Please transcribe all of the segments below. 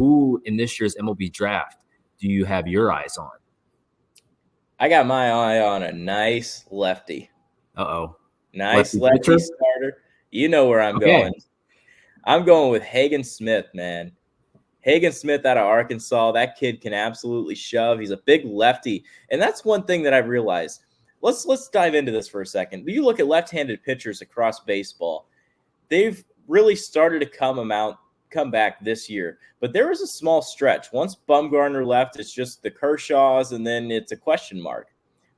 who in this year's MLB Draft do you have your eyes on? I got my eye on a nice lefty. Uh-oh. Nice lefty starter. You know where I'm going. I'm going with Hagen Smith, man. Hagen Smith out of Arkansas. That kid can absolutely shove. He's a big lefty. And that's one thing that I realized. Let's dive into this for a second. You look at left-handed pitchers across baseball. They've really started to come back this year. But there was a small stretch. Once Bumgarner left, it's just the Kershaws, and then it's a question mark.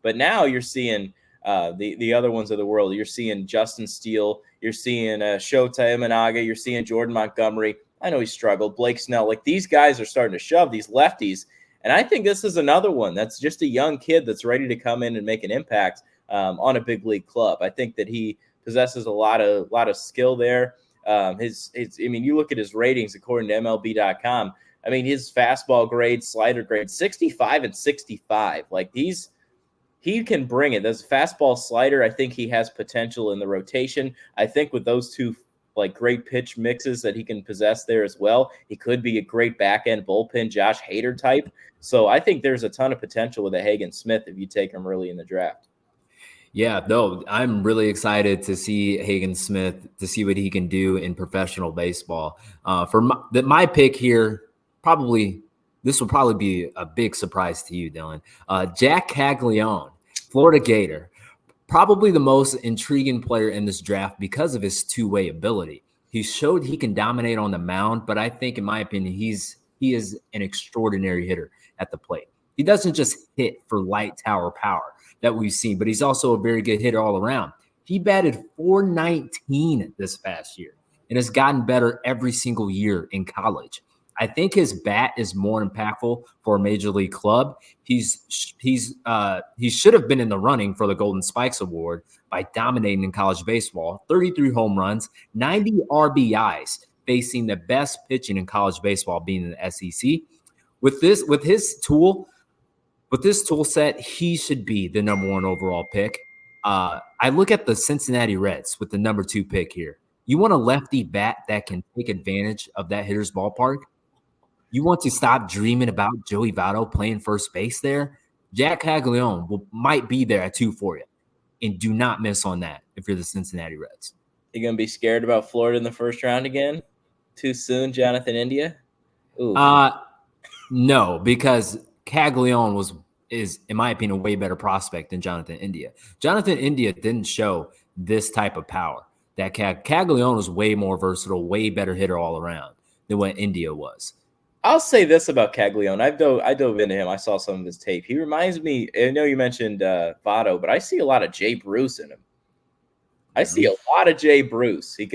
But now you're seeing the other ones of the world. You're seeing Justin Steele. You're seeing Shota Imanaga. You're seeing Jordan Montgomery. I know he struggled. Blake Snell. Like, these guys are starting to shove, these lefties. And I think this is another one that's just a young kid that's ready to come in and make an impact on a big league club. I think that he possesses a lot of skill there. I mean, you look at his ratings according to MLB.com. I mean, his fastball grade, slider grade, 65 and 65. Like, he can bring it. There's fastball, slider. I think he has potential in the rotation. I think with those two great pitch mixes that he can possess there as well, he could be a great back end bullpen Josh Hader type. So I think there's a ton of potential with a Hagen Smith if you take him early in the draft. Yeah, no, I'm really excited to see Hagen Smith, to see what he can do in professional baseball. For my pick here, this will probably be a big surprise to you, Dylan. Jack Caglione, Florida Gator, probably the most intriguing player in this draft because of his two-way ability. He showed he can dominate on the mound, but I think, in my opinion, he is an extraordinary hitter at the plate. He doesn't just hit for light tower power that we've seen, but he's also a very good hitter all around. He batted .419 this past year and has gotten better every single year in college. I think his bat is more impactful for a major league club. He should have been in the running for the Golden Spikes Award by dominating in college baseball. 33 home runs, 90 RBIs, facing the best pitching in college baseball, being in the SEC. With his tool set, he should be the number one overall pick. I look at the Cincinnati Reds with the number 2 pick here. You want a lefty bat that can take advantage of that hitter's ballpark? You want to stop dreaming about Joey Votto playing first base there? Jack Caglione might be there at 2 for you. And do not miss on that if you're the Cincinnati Reds. You going to be scared about Florida in the first round again? Too soon, Jonathan India? Ooh. No, because Caglione is, in my opinion, a way better prospect than Jonathan India. Jonathan India didn't show this type of power. That Caglione was way more versatile, way better hitter all around than what India was. I'll say this about Caglione. I dove into him. I saw some of his tape. He reminds me, I know you mentioned Votto, but I see a lot of Jay Bruce in him. I see a lot of Jay Bruce. I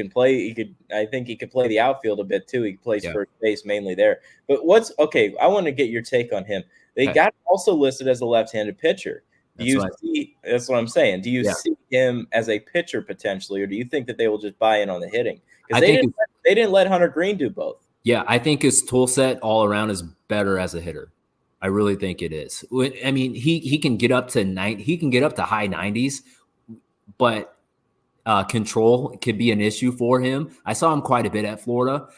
think he could play the outfield a bit too. He plays first base mainly there. But I want to get your take on him. They got also listed as a left-handed pitcher. That's what I'm saying. Do you see him as a pitcher potentially, or do you think that they will just buy in on the hitting? Because they didn't let Hunter Green do both. Yeah, I think his tool set all around is better as a hitter. I really think it is. I mean, he can get up to he can get up to high 90s, but control could be an issue for him. I saw him quite a bit at Florida.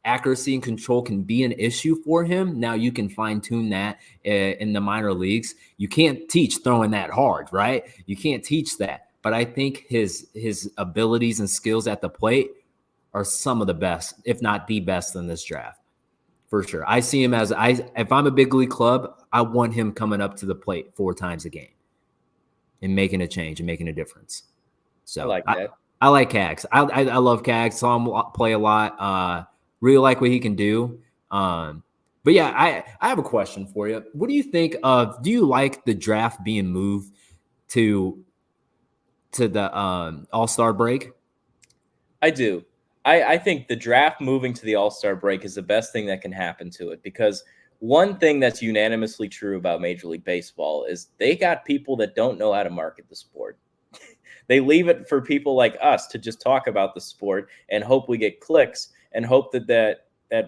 Accuracy and control can be an issue for him. Now you can fine tune that in the minor leagues. You can't teach throwing that hard, right? You can't teach that. But I think his abilities and skills at the plate are some of the best, if not the best, in this draft, for sure. I see him if I'm a big league club, I want him coming up to the plate 4 times a game and making a change and making a difference. So I like that. I like Cags. I love Cags. Saw him play a lot. Really like what he can do. But yeah, I have a question for you. What do you think of? Do you like the draft being moved to the All-Star break? I do. I think the draft moving to the All-Star break is the best thing that can happen to it, because one thing that's unanimously true about Major League Baseball is they got people that don't know how to market the sport. They leave it for people like us to just talk about the sport and hope we get clicks and hope that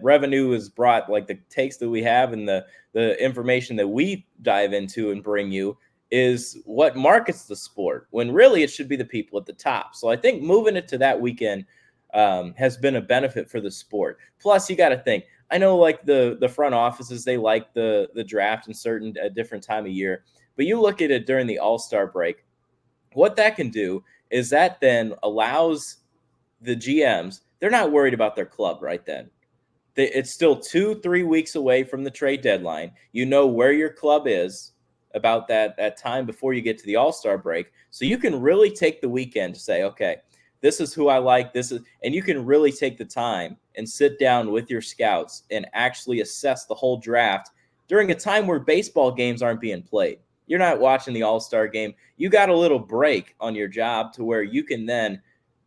revenue is brought, like the takes that we have and the information that we dive into and bring you is what markets the sport, when really it should be the people at the top. So I think moving it to that weekend has been a benefit for the sport. Plus, you got to think, I know like the front offices, they like the draft in a different time of year, but you look at it during the All-Star break, what that can do is that then allows the GMs, they're not worried about their club right then. It's still 2-3 weeks away from the trade deadline. You know where your club is about that time before you get to the All-Star break. So you can really take the weekend to say, okay, this is who I like. And you can really take the time and sit down with your scouts and actually assess the whole draft during a time where baseball games aren't being played. You're not watching the All-Star game. You got a little break on your job to where you can then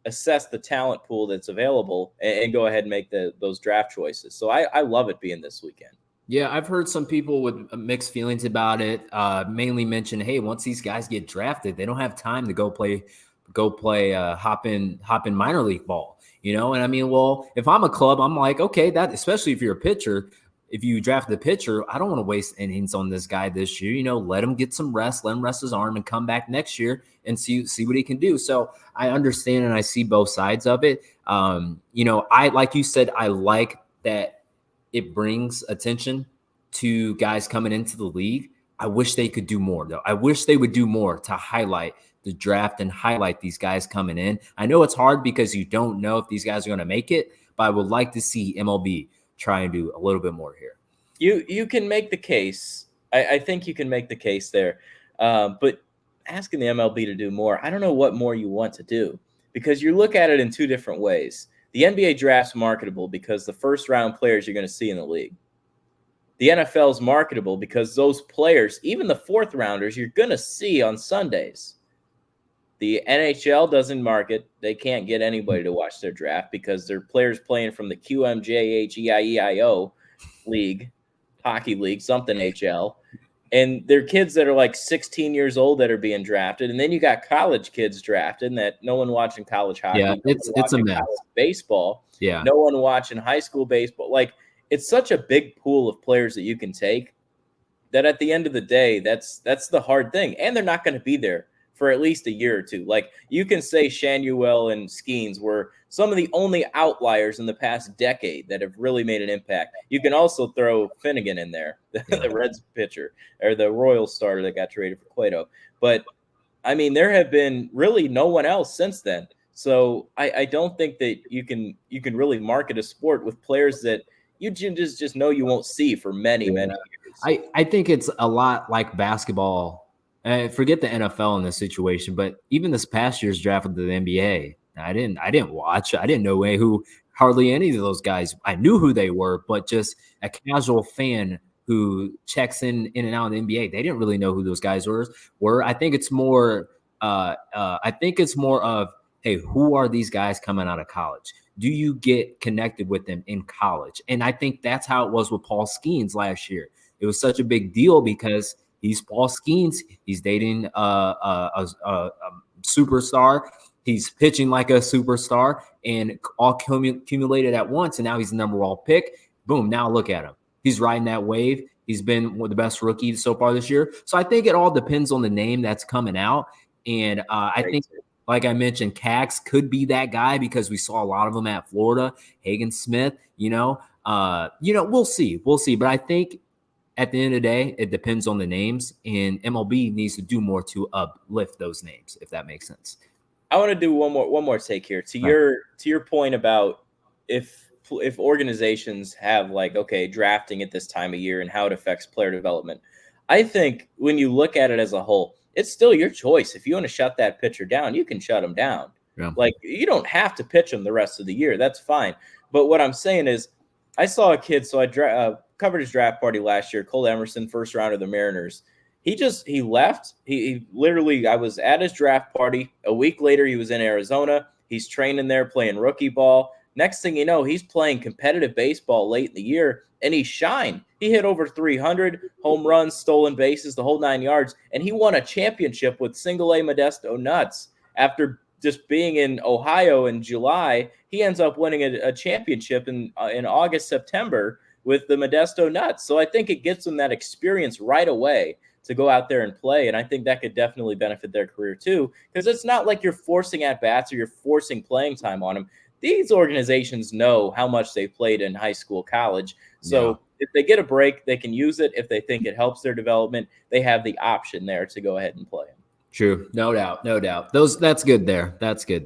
assess the talent pool that's available and go ahead and make those draft choices. So I love it being this weekend. Yeah, I've heard some people with mixed feelings about it. Mainly mention, hey, once these guys get drafted, they don't have time to go play hop in minor league ball. And I mean, well, if I'm a club, I'm like, okay, that, especially if you're a pitcher, if you draft the pitcher, I don't want to waste innings on this guy this year. Let him get some rest, let him rest his arm, and come back next year and see what he can do. So I understand and I see both sides of it. I, like you said, I like that it brings attention to guys coming into the league. I wish they could do more, though. I wish they would do more to highlight the draft and highlight these guys coming in. I know it's hard because you don't know if these guys are going to make it, but I would like to see MLB try and do a little bit more here. You can make the case. I think you can make the case there. But asking the MLB to do more, I don't know what more you want to do, because you look at it in two different ways. The NBA draft's marketable because the first round players you're going to see in the league. The NFL's marketable because those players, even the fourth rounders, you're going to see on Sundays. The NHL doesn't market. They can't get anybody to watch their draft because they're players playing from the QMJHEIEIO league, hockey league, something HL. And they're kids that are like 16 years old that are being drafted. And then you got college kids drafted, and that no one watching college hockey. Yeah, it's a mess. Baseball. Yeah. No one watching high school baseball. Like, it's such a big pool of players that you can take that at the end of the day, that's the hard thing. And they're not going to be there for at least a year or two. Like, you can say Shanuel and Skeens were some of the only outliers in the past decade that have really made an impact. You can also throw Finnegan in there, the Reds pitcher, or the Royals starter that got traded for Cueto. But, I mean, there have been really no one else since then. So I don't think that you can really market a sport with players that you just know you won't see for many years. I think it's a lot like basketball. Forget the NFL in this situation, but even this past year's draft of the NBA, I didn't watch. I didn't know hardly any of those guys. I knew who they were, but just a casual fan who checks in and out of the NBA, they didn't really know who those guys were. I think it's more. I think it's more of, hey, who are these guys coming out of college? Do you get connected with them in college? And I think that's how it was with Paul Skeens last year. It was such a big deal because he's Paul Skeens. He's dating a superstar. He's pitching like a superstar, and all accumulated at once. And now he's the number one pick. Boom! Now look at him. He's riding that wave. He's been one of the best rookies so far this year. So I think it all depends on the name that's coming out. And I think, like I mentioned, Cax could be that guy because we saw a lot of them at Florida. Hagen Smith, we'll see. But I think at the end of the day, it depends on the names, and MLB needs to do more to uplift those names, if that makes sense. I want to do one more take here to your point about if organizations have drafting at this time of year and how it affects player development. I think when you look at it as a whole, it's still your choice. If you want to shut that pitcher down, you can shut him down. Yeah. Like, you don't have to pitch him the rest of the year. That's fine. But what I'm saying is, I saw a kid, so I covered his draft party last year, Cole Emerson, first round of the Mariners. He left. He literally, I was at his draft party. A week later, he was in Arizona. He's training there, playing rookie ball. Next thing you know, he's playing competitive baseball late in the year, and he shined. He hit over 300 home runs, stolen bases, the whole 9 yards, and he won a championship with Single-A Modesto Nuts. After just being in Ohio in July, he ends up winning a championship in August, September with the Modesto Nuts. So I think it gives them that experience right away to go out there and play, and I think that could definitely benefit their career too, because it's not like you're forcing at-bats or you're forcing playing time on them. These organizations know how much they played in high school, college, So if they get a break, they can use it. If they think it helps their development, they have the option there to go ahead and play him. True. No doubt. No doubt. That's good there. That's good.